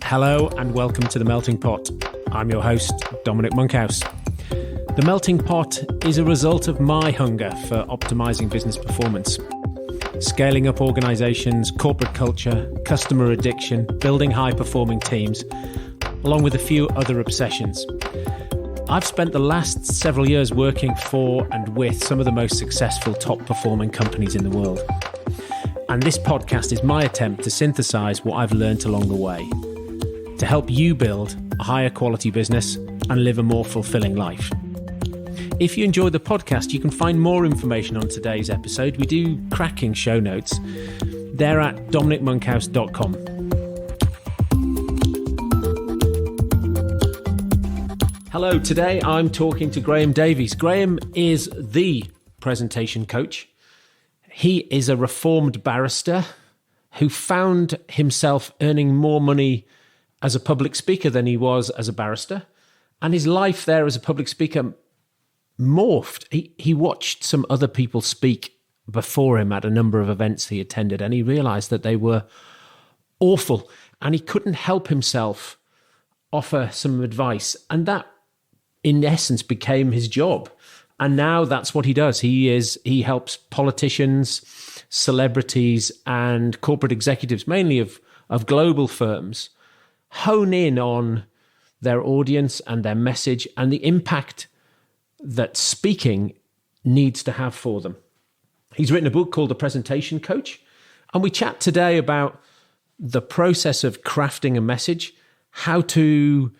Hello and welcome to The Melting Pot. I'm your host, Dominic Monkhouse. The Melting Pot is a result of my hunger for optimizing business performance. Scaling up organizations, corporate culture, customer addiction, building high-performing teams, along with a few other obsessions. I've spent the last several years working for and with some of the most successful top-performing companies in the world. And this podcast is my attempt to synthesize what I've learned along the way, to help you build a higher quality business and live a more fulfilling life. If you enjoy the podcast, you can find more information on today's episode. We do cracking show notes. They're at dominicmonkhouse.com. Hello, today I'm talking to Graham Davies. Graham is the presentation coach. He is a reformed barrister who found himself earning more money as a public speaker than he was as a barrister. And his life there as a public speaker morphed. He watched some other people speak before him at a number of events he attended, and he realized that they were awful, and he couldn't help himself offer some advice. And that, in essence, became his job. And now that's what he does. He helps politicians, celebrities, and corporate executives, mainly of global firms, hone in on their audience and their message and the impact that speaking needs to have for them. He's written a book called The Presentation Coach, and we chat today about the process of crafting a message, how to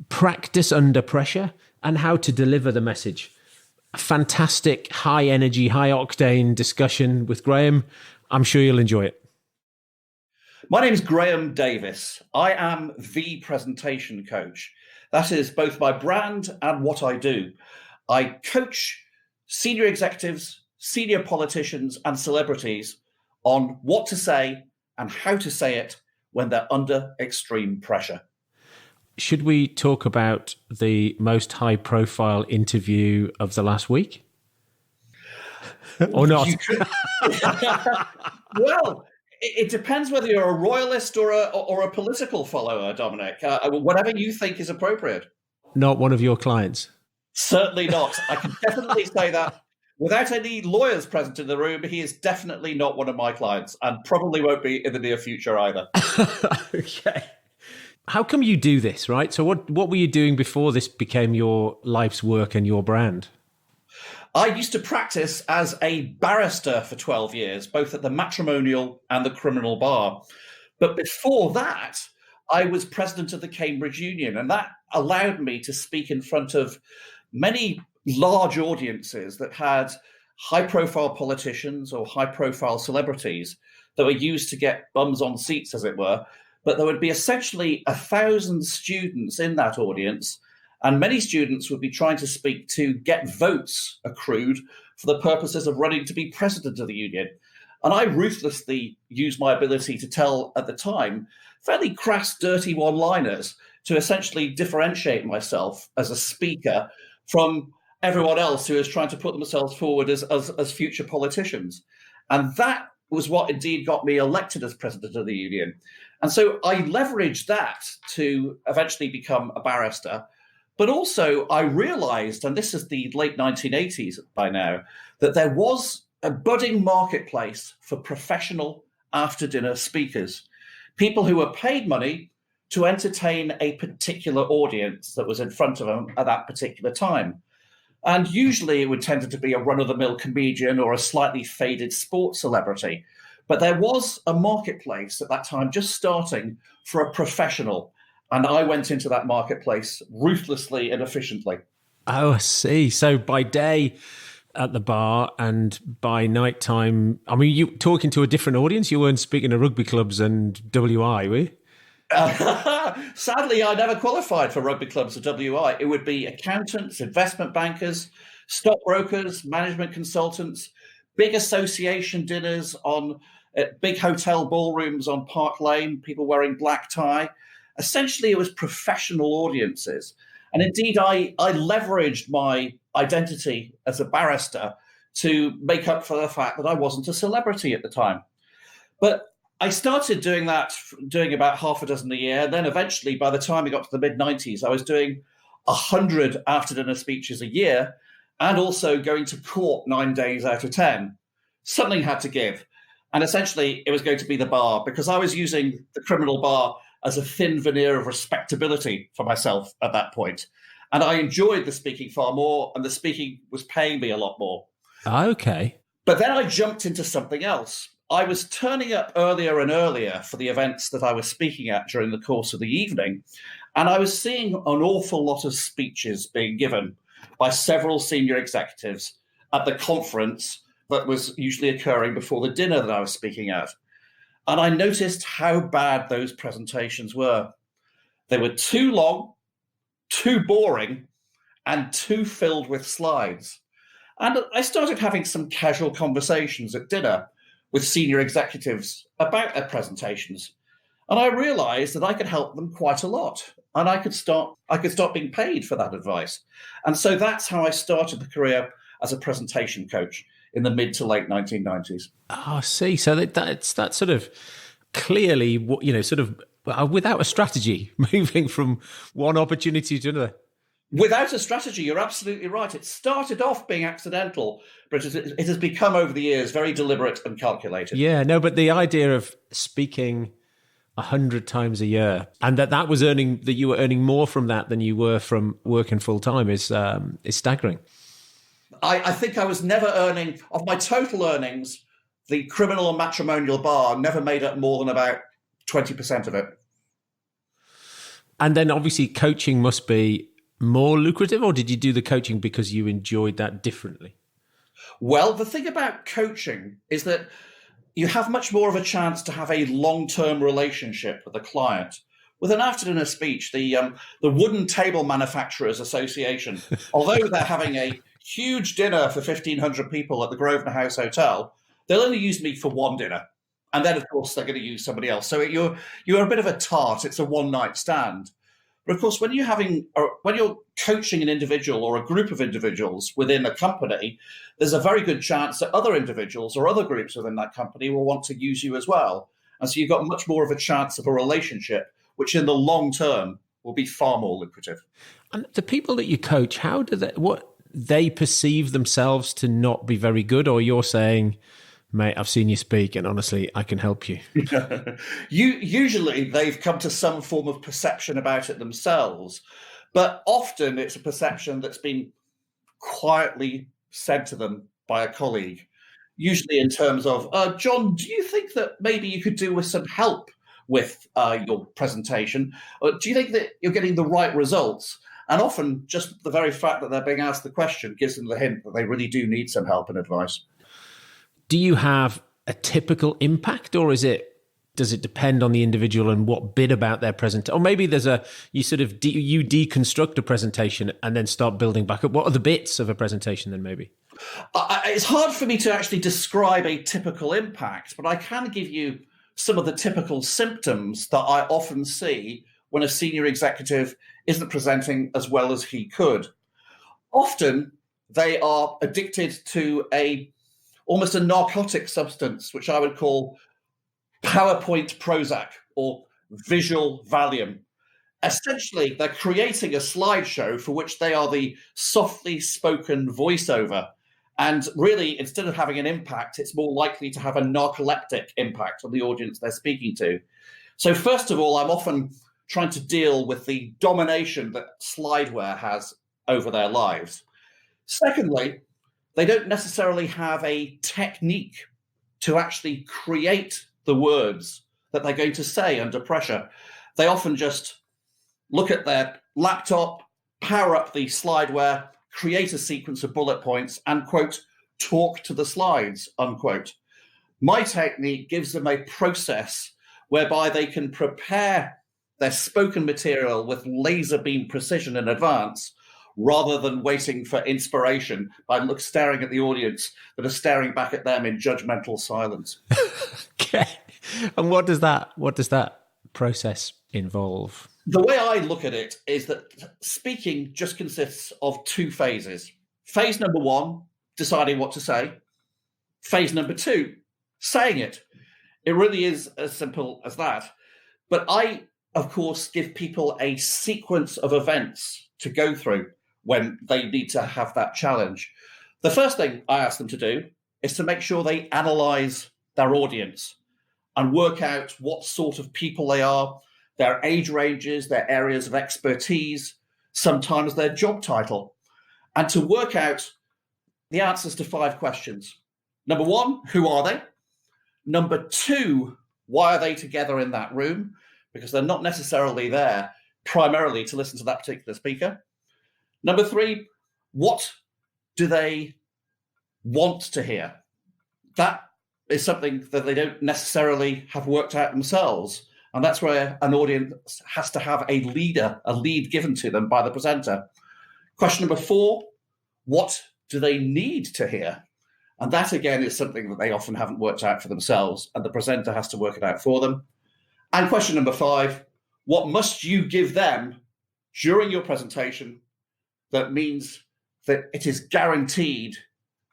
practice under pressure, and how to deliver the message. A fantastic, high energy, high octane discussion with Graham. I'm sure you'll enjoy it. My name is Graham Davies. I am the presentation coach. That is both my brand and what I do. I coach senior executives, senior politicians, and celebrities on what to say and how to say it when they're under extreme pressure. Should we talk about the most high-profile interview of the last week? Or not? Well, it depends whether you're a royalist or a political follower, Dominic. Whatever you think is appropriate. Not one of your clients? Certainly not. I can definitely say that. Without any lawyers present in the room, he is definitely not one of my clients, and probably won't be in the near future either. Okay. How come you do this, right? So what were you doing before this became your life's work and your brand? I used to practice as a barrister for 12 years, both at the matrimonial and the criminal bar. But before that, I was president of the Cambridge Union, and that allowed me to speak in front of many large audiences that had high-profile politicians or high-profile celebrities that were used to get bums on seats, as it were. But there would be essentially 1,000 students in that audience, and many students would be trying to speak to get votes accrued for the purposes of running to be president of the union. And I ruthlessly used my ability to tell, at the time, fairly crass, dirty one-liners to essentially differentiate myself as a speaker from everyone else who is trying to put themselves forward as future politicians. And that was what indeed got me elected as president of the union. And so I leveraged that to eventually become a barrister. But also I realized, and this is the late 1980s by now, that there was a budding marketplace for professional after-dinner speakers, people who were paid money to entertain a particular audience that was in front of them at that particular time. And usually it would tend to be a run-of-the-mill comedian or a slightly faded sports celebrity. But there was a marketplace at that time just starting for a professional. And I went into that marketplace ruthlessly and efficiently. Oh, I see. So by day at the bar and by night time, I mean, you talking to a different audience? You weren't speaking to rugby clubs and WI, were you? Sadly, I never qualified for rugby clubs or WI. It would be accountants, investment bankers, stockbrokers, management consultants, big association dinners at big hotel ballrooms on Park Lane, people wearing black tie. Essentially, it was professional audiences. And indeed, I leveraged my identity as a barrister to make up for the fact that I wasn't a celebrity at the time. But I started doing about half a dozen a year. Then eventually, by the time I got to the mid-90s, I was doing 100 after-dinner speeches a year and also going to court 9 days out of 10. Something had to give. And essentially, it was going to be the bar, because I was using the criminal bar as a thin veneer of respectability for myself at that point. And I enjoyed the speaking far more, and the speaking was paying me a lot more. Okay. But then I jumped into something else. I was turning up earlier and earlier for the events that I was speaking at during the course of the evening, and I was seeing an awful lot of speeches being given by several senior executives at the conference that was usually occurring before the dinner that I was speaking at. And I noticed how bad those presentations were. They were too long, too boring, and too filled with slides. And I started having some casual conversations at dinner with senior executives about their presentations. And I realized that I could help them quite a lot. And I could start being paid for that advice. And so that's how I started the career as a presentation coach in the mid to late 1990s. Oh, I see. So that's sort of clearly, sort of without a strategy, moving from one opportunity to another. Without a strategy, you're absolutely right. It started off being accidental, but it has become over the years very deliberate and calculated. Yeah, no, but the idea of speaking 100 times a year, and that you were earning more from that than you were from working full time is staggering. I think I was never earning, of my total earnings, the criminal and matrimonial bar never made up more than about 20% of it. And then obviously coaching must be more lucrative, or did you do the coaching because you enjoyed that differently? Well, the thing about coaching is that you have much more of a chance to have a long-term relationship with a client. With an after-dinner speech, the Wooden Table Manufacturers Association, although they're having a huge dinner for 1,500 people at the Grosvenor House Hotel, they'll only use me for one dinner. And then, of course, they're going to use somebody else. So you're a bit of a tart. It's a one-night stand. But of course, when you're coaching an individual or a group of individuals within a company, there's a very good chance that other individuals or other groups within that company will want to use you as well. And so you've got much more of a chance of a relationship, which in the long term will be far more lucrative. And the people that you coach, what they perceive themselves to not be very good, or you're saying, mate, I've seen you speak and honestly, I can help you? Usually they've come to some form of perception about it themselves, but often it's a perception that's been quietly said to them by a colleague, usually in terms of, John, do you think that maybe you could do with some help with your presentation? Or do you think that you're getting the right results? And often just the very fact that they're being asked the question gives them the hint that they really do need some help and advice. Do you have a typical impact, or does it depend on the individual and what bit about their presentation? Or maybe you deconstruct a presentation and then start building back up. What are the bits of a presentation then maybe? It's hard for me to actually describe a typical impact, but I can give you some of the typical symptoms that I often see when a senior executive isn't presenting as well as he could. Often they are addicted to almost a narcotic substance, which I would call PowerPoint Prozac or visual Valium. Essentially, they're creating a slideshow for which they are the softly spoken voiceover. And really, instead of having an impact, it's more likely to have a narcoleptic impact on the audience they're speaking to. So first of all, I'm often trying to deal with the domination that slideware has over their lives. Secondly, they don't necessarily have a technique to actually create the words that they're going to say under pressure. They often just look at their laptop, power up the slideware, create a sequence of bullet points, and, quote, talk to the slides, unquote. My technique gives them a process whereby they can prepare their spoken material with laser beam precision in advance, rather than waiting for inspiration by staring at the audience that are staring back at them in judgmental silence. Okay. And what does that process involve? The way I look at it is that speaking just consists of two phases. Phase number one, deciding what to say. Phase number two, saying it. It really is as simple as that. But I, of course, give people a sequence of events to go through when they need to have that challenge. The first thing I ask them to do is to make sure they analyze their audience and work out what sort of people they are, their age ranges, their areas of expertise, sometimes their job title, and to work out the answers to 5 questions. Number 1, who are they? Number 2, why are they together in that room? Because they're not necessarily there primarily to listen to that particular speaker. Number 3, what do they want to hear? That is something that they don't necessarily have worked out themselves. And that's where an audience has to have a lead given to them by the presenter. Question number 4, what do they need to hear? And that, again, is something that they often haven't worked out for themselves, and the presenter has to work it out for them. And question number 5, what must you give them during your presentation that means that it is guaranteed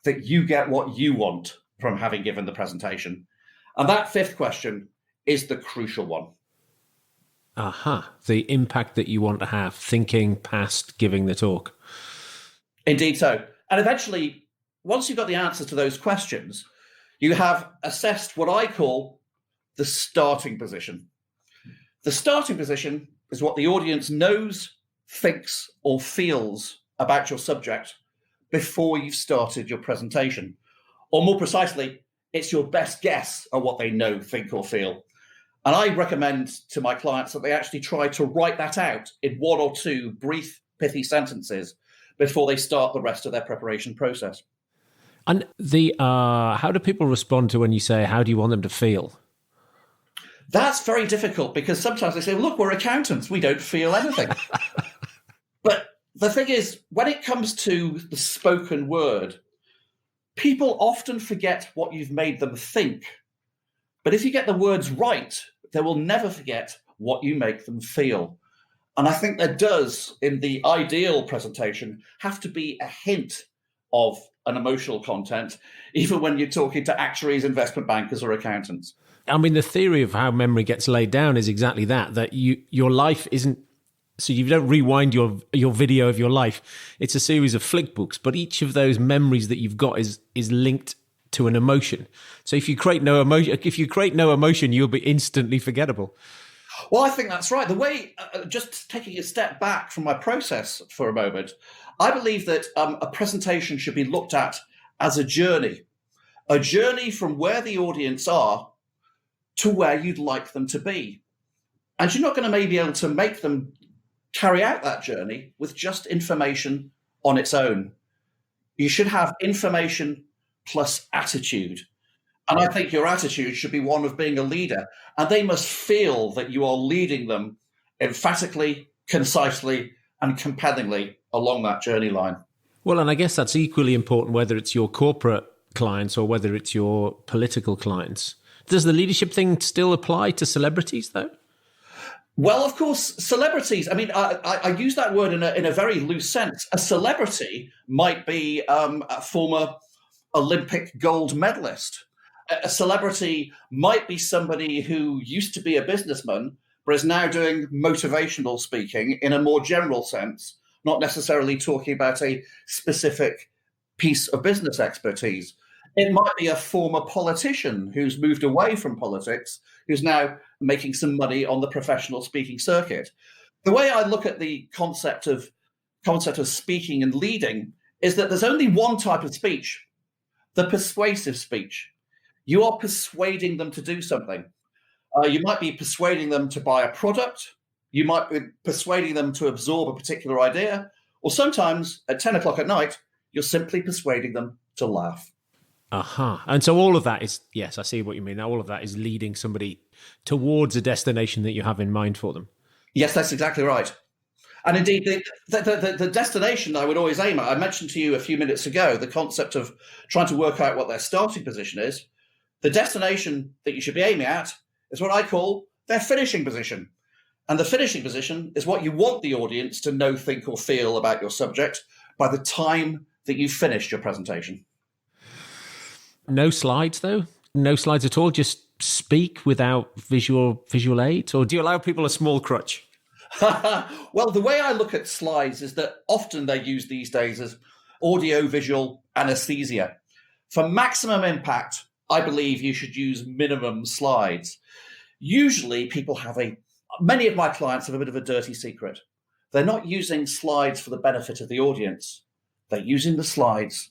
that you get what you want from having given the presentation? And that 5th question is the crucial one. Aha, the impact that you want to have, thinking past giving the talk. Indeed so. And eventually, once you've got the answers to those questions, you have assessed what I call the starting position. The starting position is what the audience knows, thinks, or feels about your subject before you've started your presentation. Or more precisely, it's your best guess at what they know, think, or feel. And I recommend to my clients that they actually try to write that out in 1 or 2 brief, pithy sentences before they start the rest of their preparation process. And how do people respond to when you say, how do you want them to feel? That's very difficult because sometimes they say, look, we're accountants, we don't feel anything. But the thing is, when it comes to the spoken word, people often forget what you've made them think. But if you get the words right, they will never forget what you make them feel. And I think there does, in the ideal presentation, have to be a hint of an emotional content, even when you're talking to actuaries, investment bankers, or accountants. I mean, the theory of how memory gets laid down is exactly that your life isn't, so you don't rewind your video of your life. It's a series of flick books, but each of those memories that you've got is linked to an emotion. So if you create no emotion, you'll be instantly forgettable. Well, I think that's right. The way, just taking a step back from my process for a moment, I believe that a presentation should be looked at as a journey from where the audience are to where you'd like them to be. And you're not going to maybe be able to make them carry out that journey with just information on its own. You should have information plus attitude. And I think your attitude should be one of being a leader. And they must feel that you are leading them emphatically, concisely, and compellingly along that journey line. Well, and I guess that's equally important whether it's your corporate clients or whether it's your political clients. Does the leadership thing still apply to celebrities, though? Well, of course, celebrities. I mean, I use that word in a very loose sense. A celebrity might be a former Olympic gold medalist. A celebrity might be somebody who used to be a businessman, but is now doing motivational speaking in a more general sense, not necessarily talking about a specific piece of business expertise. It might be a former politician who's moved away from politics, who's now making some money on the professional speaking circuit. The way I look at the concept of speaking and leading is that there's only one type of speech, the persuasive speech. You are persuading them to do something. You might be persuading them to buy a product. You might be persuading them to absorb a particular idea. Or sometimes at 10 o'clock at night, you're simply persuading them to laugh. Aha. And so all of that is, yes, I see what you mean. Now all of that is leading somebody towards a destination that you have in mind for them. Yes, that's exactly right. And indeed, the destination I would always aim at, I mentioned to you a few minutes ago, the concept of trying to work out what their starting position is. The destination that you should be aiming at is what I call their finishing position. And the finishing position is what you want the audience to know, think, or feel about your subject by the time that you've finished your presentation. No slides, though? No slides at all? Just speak without visual aids, or do you allow people a small crutch? Well, the way I look at slides is that often they're used these days as audio-visual anesthesia. For maximum impact, I believe you should use minimum slides. Usually many of my clients have a bit of a dirty secret. They're not using slides for the benefit of the audience. They're using the slides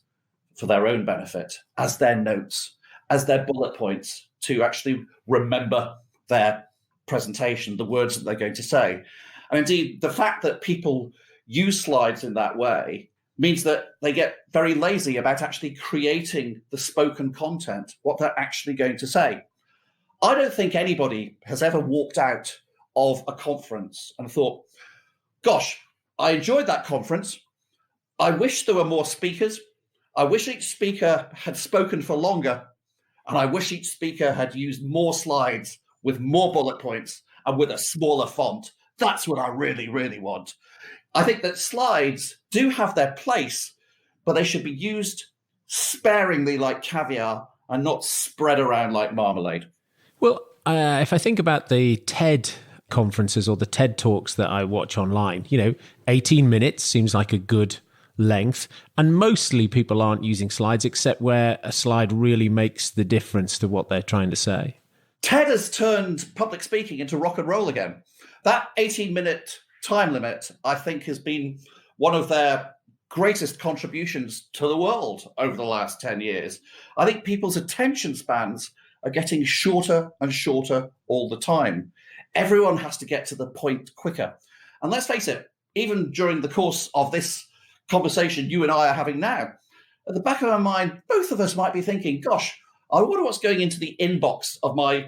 for their own benefit, as their notes, as their bullet points, to actually remember their presentation, the words that they're going to say. And indeed, the fact that people use slides in that way means that they get very lazy about actually creating the spoken content, what they're actually going to say. I don't think anybody has ever walked out of a conference and thought, gosh, I enjoyed that conference. I wish there were more speakers. I wish each speaker had spoken for longer. And I wish each speaker had used more slides with more bullet points and with a smaller font. That's what I really, really want. I think that slides do have their place, but they should be used sparingly like caviar and not spread around like marmalade. Well, if I think about the TED conferences or the TED Talks that I watch online, 18 minutes seems like a good length. And mostly people aren't using slides except where a slide really makes the difference to what they're trying to say. TED has turned public speaking into rock and roll again. That 18-minute time limit, I think, has been one of their greatest contributions to the world over the last 10 years. I think people's attention spans are getting shorter and shorter all the time. Everyone has to get to the point quicker. And let's face it, even during the course of this conversation you and I are having now, at the back of our mind, both of us might be thinking, gosh, I wonder what's going into the inbox of my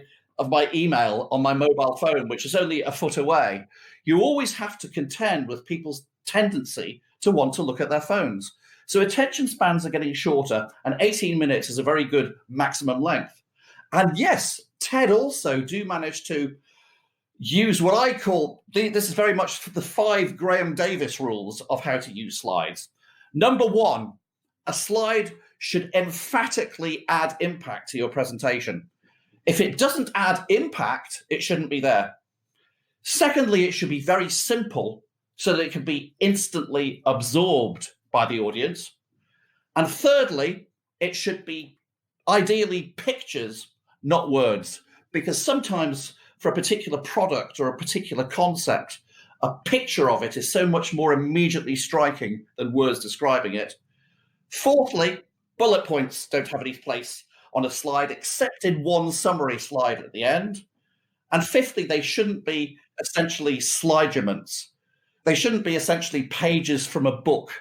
email on my mobile phone, which is only a foot away. You always have to contend with people's tendency to want to look at their phones. So attention spans are getting shorter, and 18 minutes is a very good maximum length. And yes, TED also do manage to use what I call, this is very much the 5 Graham Davies rules of how to use slides. Number 1, a slide should emphatically add impact to your presentation. If it doesn't add impact, it shouldn't be there. Secondly, it should be very simple so that it can be instantly absorbed by the audience. And thirdly, it should be ideally pictures, not words, because sometimes for a particular product or a particular concept, a picture of it is so much more immediately striking than words describing it. Fourthly, bullet points don't have any place on a slide except in one summary slide at the end. And fifthly, they shouldn't be essentially slideuments. They shouldn't be essentially pages from a book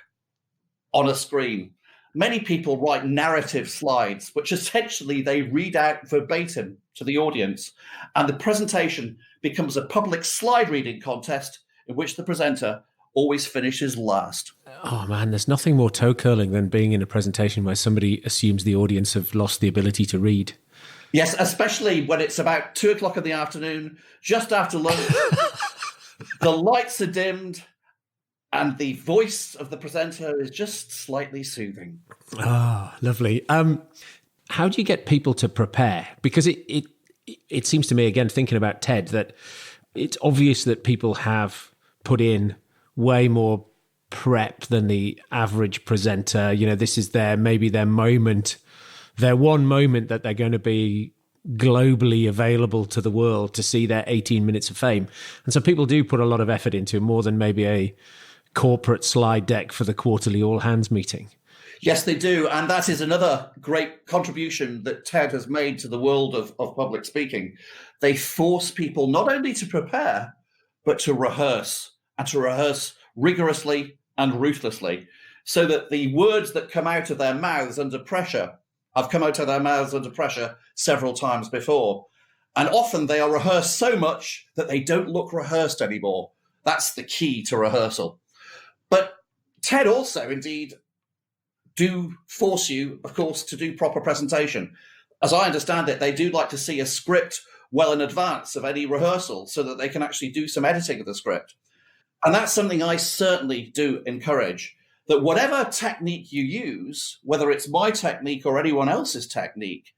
on a screen. Many people write narrative slides, which essentially they read out verbatim to the audience, and the presentation becomes a public slide reading contest in which the presenter always finishes last. Oh man, there's nothing more toe curling than being in a presentation where somebody assumes the audience have lost the ability to read. Yes, especially when it's about 2:00 in the afternoon, just after lunch, the lights are dimmed, and the voice of the presenter is just slightly soothing. Ah, lovely. How do you get people to prepare? Because it seems to me, again, thinking about TED, that it's obvious that people have put in way more prep than the average presenter. This is maybe their moment, their one moment that they're going to be globally available to the world to see their 18 minutes of fame. And so people do put a lot of effort into more than maybe a corporate slide deck for the quarterly all hands meeting. Yes, they do. And that is another great contribution that TED has made to the world of public speaking. They force people not only to prepare, but to rehearse, and to rehearse rigorously and ruthlessly, so that the words that come out of their mouths under pressure have come out of their mouths under pressure several times before. And often they are rehearsed so much that they don't look rehearsed anymore. That's the key to rehearsal. But TED also, indeed, do force you, of course, to do proper presentation. As I understand it, they do like to see a script well in advance of any rehearsal so that they can actually do some editing of the script. And that's something I certainly do encourage, that whatever technique you use, whether it's my technique or anyone else's technique,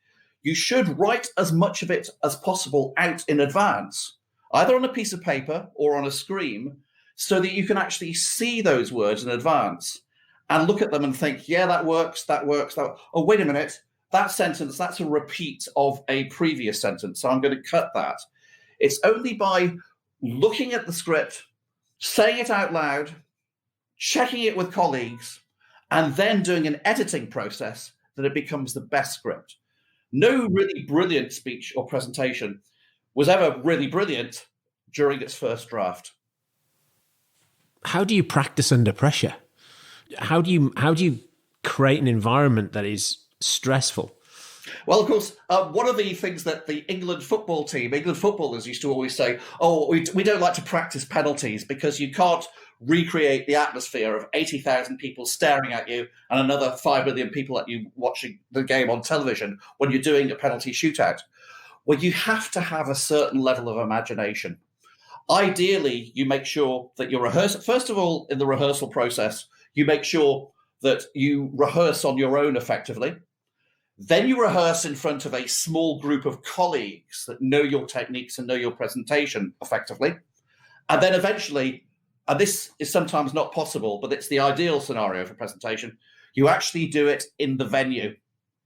you should write as much of it as possible out in advance, either on a piece of paper or on a screen, so that you can actually see those words in advance and look at them and think, yeah, that works. Oh, wait a minute, that sentence, that's a repeat of a previous sentence, so I'm going to cut that. It's only by looking at the script, saying it out loud, checking it with colleagues, and then doing an editing process that it becomes the best script. No really brilliant speech or presentation was ever really brilliant during its first draft. How do you practice under pressure? How do you create an environment that is stressful? Well, of course, one of the things that the England footballers used to always say, we don't like to practice penalties because you can't recreate the atmosphere of 80,000 people staring at you and another 5 million people at you watching the game on television when you're doing a penalty shootout. Well, you have to have a certain level of imagination. Ideally, you make sure that you rehearse. First of all, in the rehearsal process, you make sure that you rehearse on your own effectively. Then you rehearse in front of a small group of colleagues that know your techniques and know your presentation effectively. And then eventually, and this is sometimes not possible, but it's the ideal scenario for presentation, you actually do it in the venue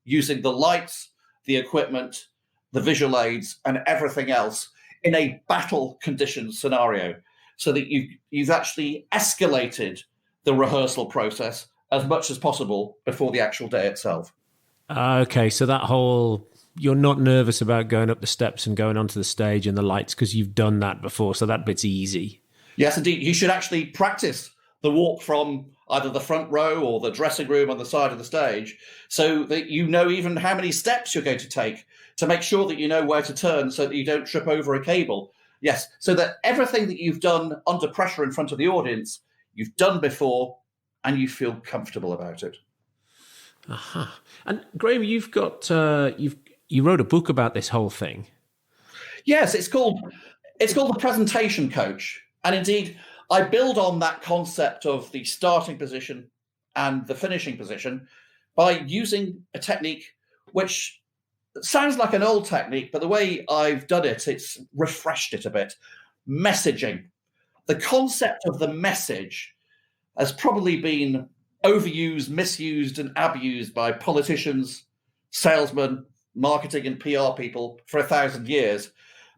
using the lights, the equipment, the visual aids, and everything else in a battle condition scenario, so that you've actually escalated the rehearsal process as much as possible before the actual day itself. Okay, so that whole, you're not nervous about going up the steps and going onto the stage and the lights because you've done that before, so that bit's easy. Yes, indeed. You should actually practice the walk from either the front row or the dressing room on the side of the stage, so that you know even how many steps you're going to take, to make sure that you know where to turn so that you don't trip over a cable. Yes, so that everything that you've done under pressure in front of the audience, you've done before and you feel comfortable about it. Aha. And Graham, you've got you wrote a book about this whole thing. Yes, it's called The Presentation Coach. And indeed, I build on that concept of the starting position and the finishing position by using a technique which sounds like an old technique, but the way I've done it, it's refreshed it a bit. Messaging. The concept of the message has probably been overused, misused, and abused by politicians, salesmen, marketing and PR people for 1,000 years.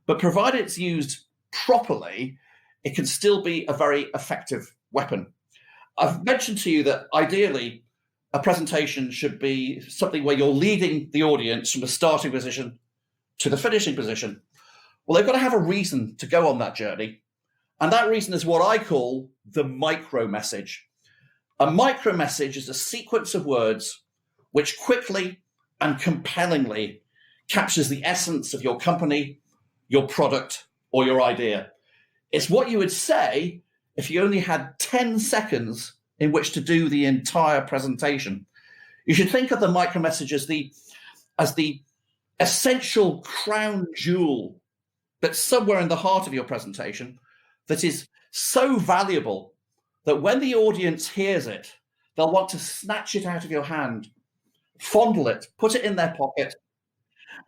But provided it's used properly, it can still be a very effective weapon. I've mentioned to you that ideally a presentation should be something where you're leading the audience from the starting position to the finishing position. Well, they've got to have a reason to go on that journey. And that reason is what I call the micro message. A micro message is a sequence of words which quickly and compellingly captures the essence of your company, your product, or your idea. It's what you would say if you only had 10 seconds in which to do the entire presentation. You should think of the micro message as the essential crown jewel that's somewhere in the heart of your presentation that is so valuable that when the audience hears it, they'll want to snatch it out of your hand, fondle it, put it in their pocket,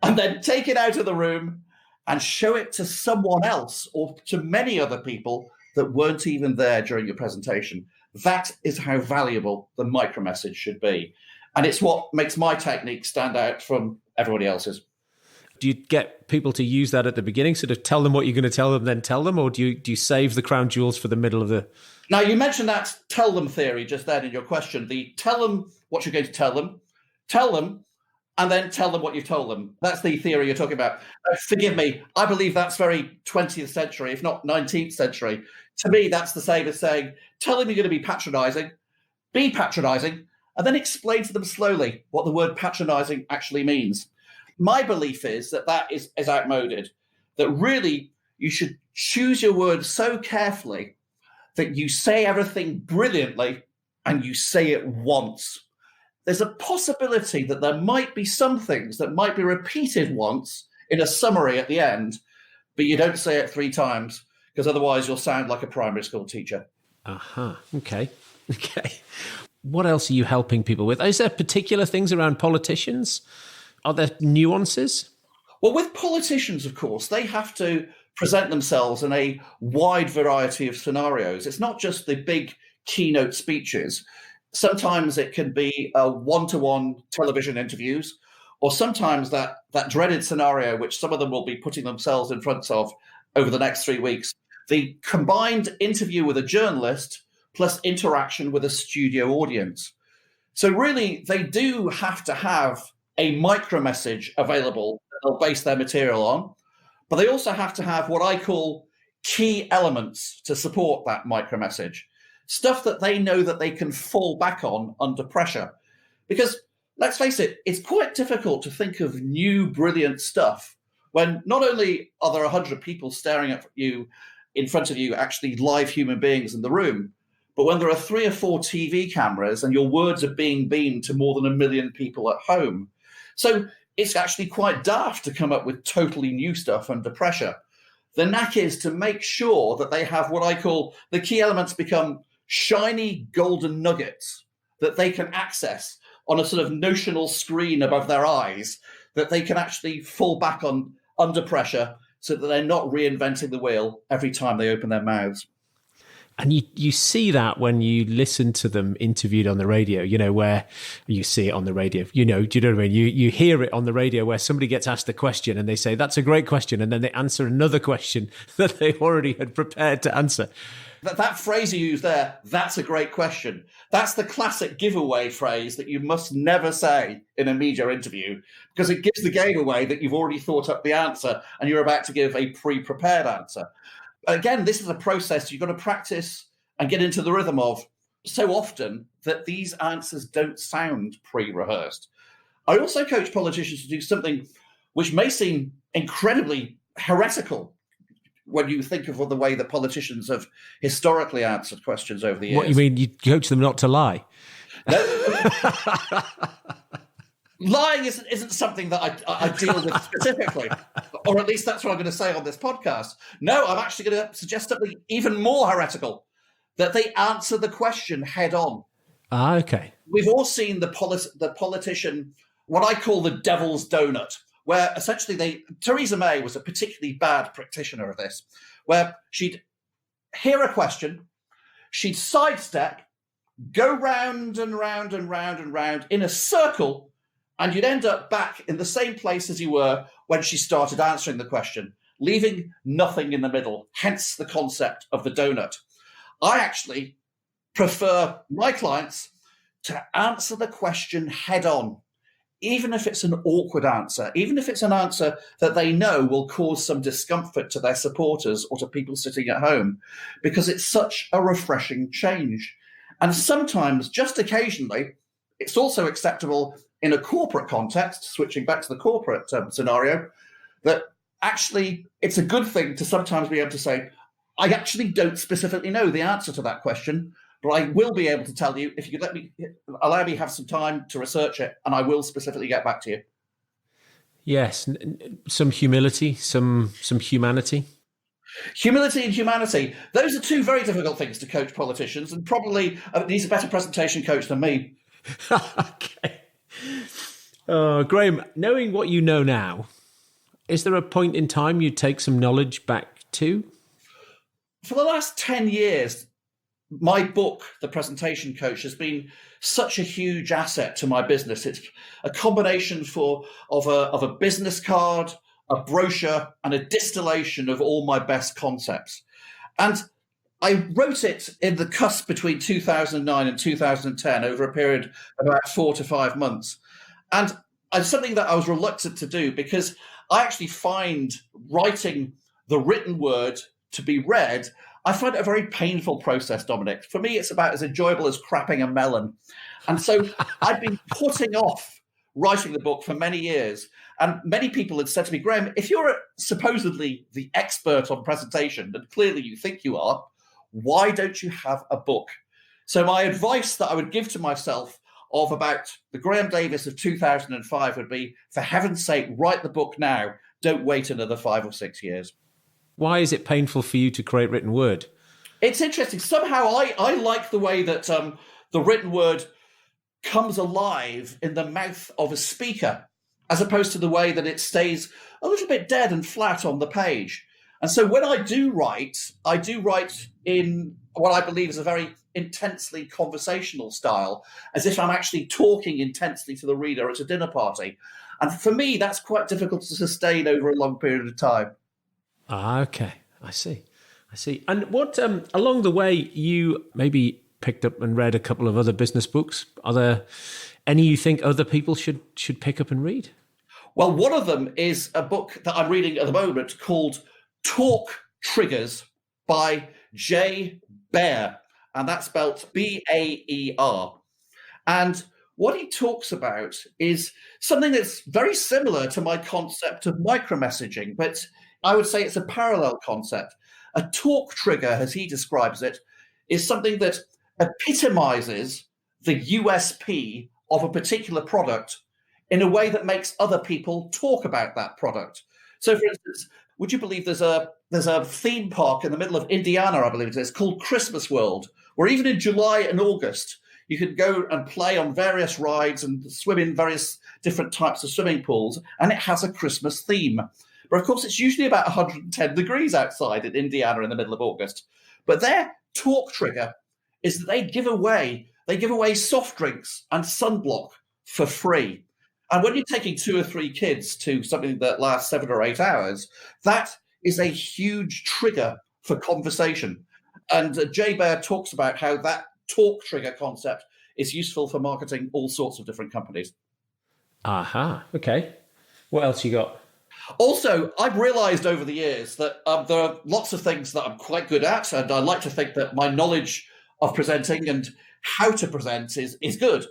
and then take it out of the room and show it to someone else or to many other people that weren't even there during your presentation. That is how valuable the micro message should be. And it's what makes my technique stand out from everybody else's. Do you get people to use that at the beginning, sort of tell them what you're going to tell them, then tell them, or do you save the crown jewels for the middle of the... Now, you mentioned that tell them theory just then in your question. The tell them what you're going to tell them, and then tell them what you've told them. That's the theory you're talking about. Forgive me, I believe that's very 20th century, if not 19th century. To me, that's the same as saying, tell them you're going to be patronizing, and then explain to them slowly what the word patronizing actually means. My belief is that is outmoded, that really you should choose your words so carefully that you say everything brilliantly and you say it once. There's a possibility that there might be some things that might be repeated once in a summary at the end, but you don't say it 3 times because otherwise you'll sound like a primary school teacher. Aha. Okay. What else are you helping people with? Is there particular things around politicians? Are there nuances? Well, with politicians, of course, they have to present themselves in a wide variety of scenarios. It's not just the big keynote speeches. Sometimes it can be one-to-one television interviews, or sometimes that dreaded scenario, which some of them will be putting themselves in front of over the next 3 weeks, the combined interview with a journalist plus interaction with a studio audience. So really, they do have to have a micro message available that they'll base their material on, but they also have to have what I call key elements to support that micro message, stuff that they know that they can fall back on under pressure. Because let's face it, it's quite difficult to think of new, brilliant stuff when not only are there 100 people staring at you in front of you, actually live human beings in the room, but when there are 3 or 4 TV cameras and your words are being beamed to more than 1 million people at home. So it's actually quite daft to come up with totally new stuff under pressure. The knack is to make sure that they have what I call the key elements become shiny golden nuggets that they can access on a sort of notional screen above their eyes, that they can actually fall back on under pressure so that they're not reinventing the wheel every time they open their mouths. And you see that when you listen to them interviewed on the radio, where you see it on the radio, do you know what I mean? You hear it on the radio where somebody gets asked a question and they say, that's a great question. And then they answer another question that they already had prepared to answer. That phrase you use there, that's a great question. That's the classic giveaway phrase that you must never say in a media interview, because it gives the game away that you've already thought up the answer and you're about to give a pre-prepared answer. Again, this is a process you've got to practice and get into the rhythm of so often that these answers don't sound pre-rehearsed. I also coach politicians to do something which may seem incredibly heretical when you think of the way that politicians have historically answered questions over the years. What, you mean you coach them not to lie? No. Lying isn't something that I deal with specifically, or at least that's what I'm going to say on this podcast. No, I'm actually going to suggest something even more heretical, that they answer the question head on. Ah, okay. We've all seen the politician, what I call the devil's donut, where essentially Theresa May was a particularly bad practitioner of this, where she'd hear a question, she'd sidestep, go round and round and round and round in a circle, and you'd end up back in the same place as you were when she started answering the question, leaving nothing in the middle, hence the concept of the donut. I actually prefer my clients to answer the question head on, even if it's an awkward answer, even if it's an answer that they know will cause some discomfort to their supporters or to people sitting at home, because it's such a refreshing change. And sometimes, just occasionally, it's also acceptable in a corporate context, switching back to the corporate scenario, that actually it's a good thing to sometimes be able to say, I actually don't specifically know the answer to that question, but I will be able to tell you if you could allow me have some time to research it, and I will specifically get back to you. Yes, some humility, some humanity. Humility and humanity. Those are 2 very difficult things to coach politicians, and probably needs a better presentation coach than me. Okay. Graham, knowing what you know now, is there a point in time you'd take some knowledge back to? For the last 10 years, my book, The Presentation Coach, has been such a huge asset to my business. It's a combination of a business card, a brochure, and a distillation of all my best concepts. And I wrote it in the cusp between 2009 and 2010 over a period of about 4 to 5 months. And it's something that I was reluctant to do because I actually find writing the written word to be read, I find it a very painful process, Dominic. For me, it's about as enjoyable as crapping a melon. And so I've been putting off writing the book for many years. And many people had said to me, Graham, if you're supposedly the expert on presentation, and clearly you think you are, why don't you have a book? So my advice that I would give to myself of about the Graham Davies of 2005 would be, for heaven's sake, write the book now. Don't wait another 5 or 6 years. Why is it painful for you to create written word? It's interesting. Somehow I like the way that the written word comes alive in the mouth of a speaker. as opposed to the way that it stays a little bit dead and flat on the page. And so when I do write in what I believe is a very intensely conversational style, as if I'm actually talking intensely to the reader at a dinner party. And for me, that's quite difficult to sustain over a long period of time. Okay, I see. And what, along the way, you maybe picked up and read a couple of other business books. Are there any you think other people should pick up and read? Well, one of them is a book that I'm reading at the moment called Talk Triggers by Jay Baer, and that's spelled Baer. And what he talks about is something that's very similar to my concept of micromessaging, but I would say it's a parallel concept. A talk trigger, as he describes it, is something that epitomizes the USP of a particular product in a way that makes other people talk about that product. So, for instance, would you believe there's a theme park in the middle of Indiana, I believe it is, called Christmas World, where even in July and August, you can go and play on various rides and swim in various different types of swimming pools, and it has a Christmas theme. But of course, it's usually about 110 degrees outside in Indiana in the middle of August. But their talk trigger is that they give away soft drinks and sunblock for free. And when you're taking 2 or 3 kids to something that lasts 7 or 8 hours, that is a huge trigger for conversation. And Jay Baer talks about how that talk trigger concept is useful for marketing all sorts of different companies. Aha, okay. What else you got? Also, I've realized over the years that there are lots of things that I'm quite good at, and I like to think that my knowledge of presenting and how to present is good.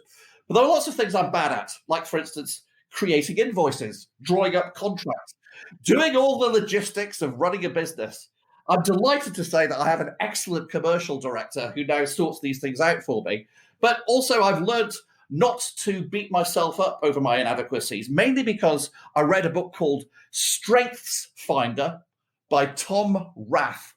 But there are lots of things I'm bad at, like, for instance, creating invoices, drawing up contracts, doing all the logistics of running a business. I'm delighted to say that I have an excellent commercial director who now sorts these things out for me. But also I've learned not to beat myself up over my inadequacies, mainly because I read a book called Strengths Finder by Tom Rath.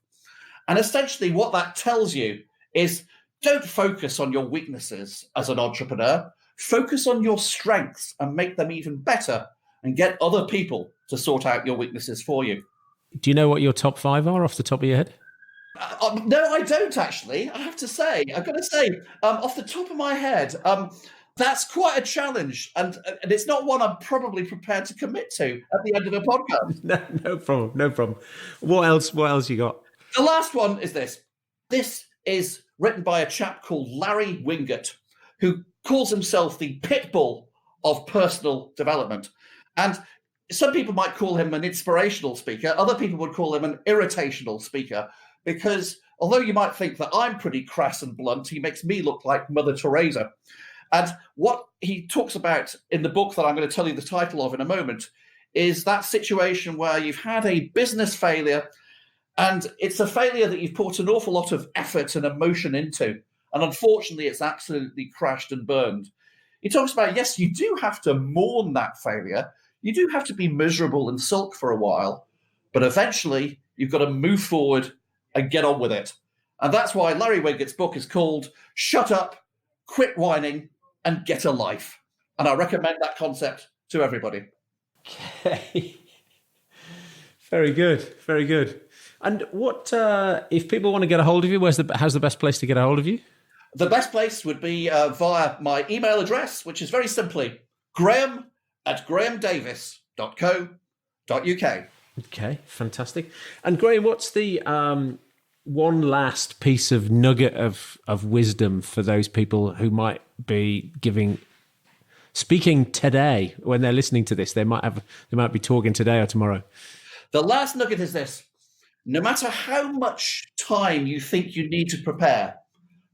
And essentially what that tells you is don't focus on your weaknesses as an entrepreneur. Focus on your strengths and make them even better and get other people to sort out your weaknesses for you. Do you know what your top 5 are off the top of your head? No, I don't actually. I've got to say, off the top of my head, that's quite a challenge, and it's not one I'm probably prepared to commit to at the end of a podcast. No problem. What else you got? The last one is this. This is written by a chap called Larry Winget, who calls himself the pit bull of personal development. And some people might call him an inspirational speaker. Other people would call him an irritational speaker, because although you might think that I'm pretty crass and blunt, he makes me look like Mother Teresa. And what he talks about in the book that I'm going to tell you the title of in a moment is that situation where you've had a business failure, and it's a failure that you've put an awful lot of effort and emotion into. And unfortunately, it's absolutely crashed and burned. He talks about, yes, you do have to mourn that failure. You do have to be miserable and sulk for a while. But eventually, you've got to move forward and get on with it. And that's why Larry Winget's book is called Shut Up, Quit Whining, and Get a Life. And I recommend that concept to everybody. Okay. Very good. And what, if people want to get a hold of you, how's the best place to get a hold of you? The best place would be via my email address, which is very simply graham@grahamdavies.co.uk. Okay, fantastic. And Graham, what's the one last piece of nugget of wisdom for those people who might be speaking today when they're listening to this? They might be talking today or tomorrow. The last nugget is this. No matter how much time you think you need to prepare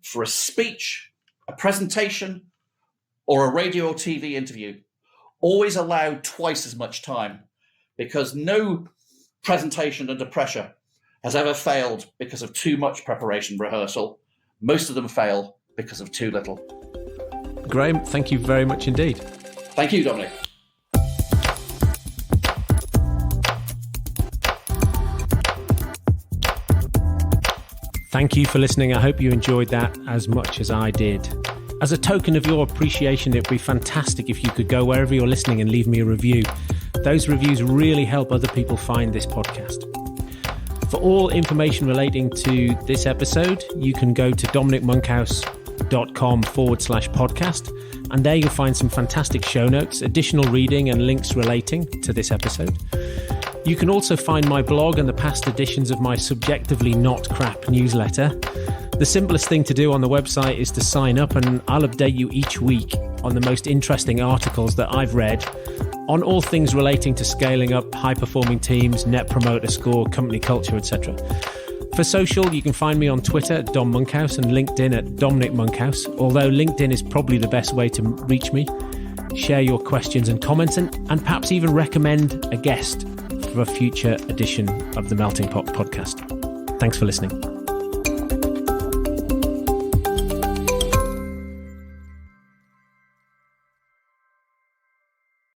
for a speech, a presentation, or a radio or TV interview, always allow twice as much time, because no presentation under pressure has ever failed because of too much preparation rehearsal. Most of them fail because of too little. Graham, thank you very much indeed. Thank you, Dominic. Thank you for listening. I hope you enjoyed that as much as I did. As a token of your appreciation, it'd be fantastic if you could go wherever you're listening and leave me a review. Those reviews really help other people find this podcast. For all information relating to this episode, you can go to dominicmonkhouse.com/podcast, and there you'll find some fantastic show notes, additional reading and links relating to this episode. You can also find my blog and the past editions of my subjectively not crap newsletter. The simplest thing to do on the website is to sign up, and I'll update you each week on the most interesting articles that I've read on all things relating to scaling up high-performing teams, net promoter score, company culture, etc. For social, you can find me on Twitter at Dom Monkhouse and LinkedIn at Dominic Monkhouse, although LinkedIn is probably the best way to reach me. Share your questions and comments, and perhaps even recommend a guest for a future edition of the Melting Pot podcast. Thanks for listening.